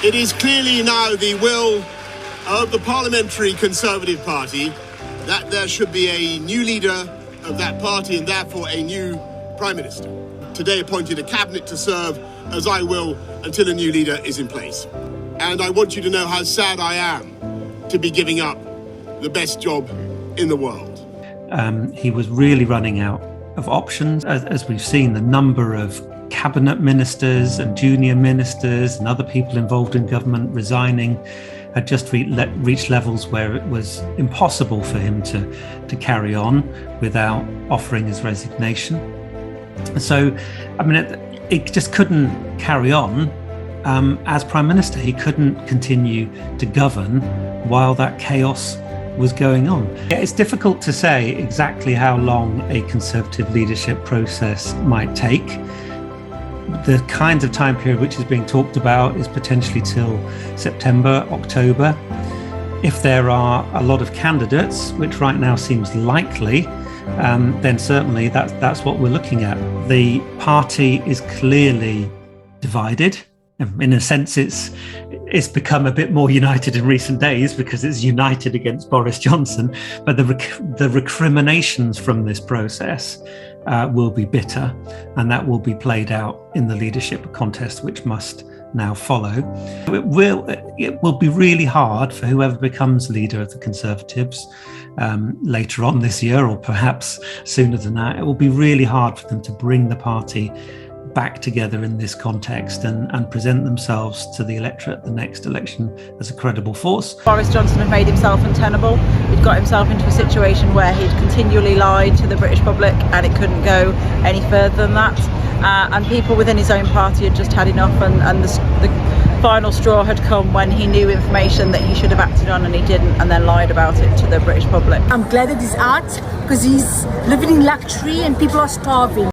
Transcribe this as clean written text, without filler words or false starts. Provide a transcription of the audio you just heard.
It is clearly now the will of the Parliamentary Conservative Party that there should be a new leader of that party and therefore a new Prime Minister. Today appointed a cabinet to serve, as I will, until a new leader is in place. And I want you to know how sad I am to be giving up the best job in the world. He was really running out of options. As we've seen, the number of cabinet ministers and junior ministers and other people involved in government resigning had just reached levels where it was impossible for him to carry on without offering his resignation. So, I mean, it just couldn't carry on as Prime Minister. He couldn't continue to govern while that chaos was going on. It's difficult to say exactly how long a Conservative leadership process might take. The kind of time period which is being talked about is potentially till September, October. If there are a lot of candidates, which right now seems likely, then certainly that's what we're looking at. The party is clearly divided. In a sense, it's become a bit more united in recent days because it's united against Boris Johnson. But the recriminations from this process will be bitter, and that will be played out in the leadership contest, which must now follow. It will be really hard for whoever becomes leader of the Conservatives later on this year, or perhaps sooner than that. It will be really hard for them to bring the party back together in this context and present themselves to the electorate at the next election as a credible force. Boris Johnson had made himself untenable. He'd got himself into a situation where he'd continually lied to the British public, and it couldn't go any further than that. And people within his own party had just had enough, and the final straw had come when he knew information that he should have acted on and he didn't, and then lied about it to the British public. I'm glad that he's out because he's living in luxury and people are starving.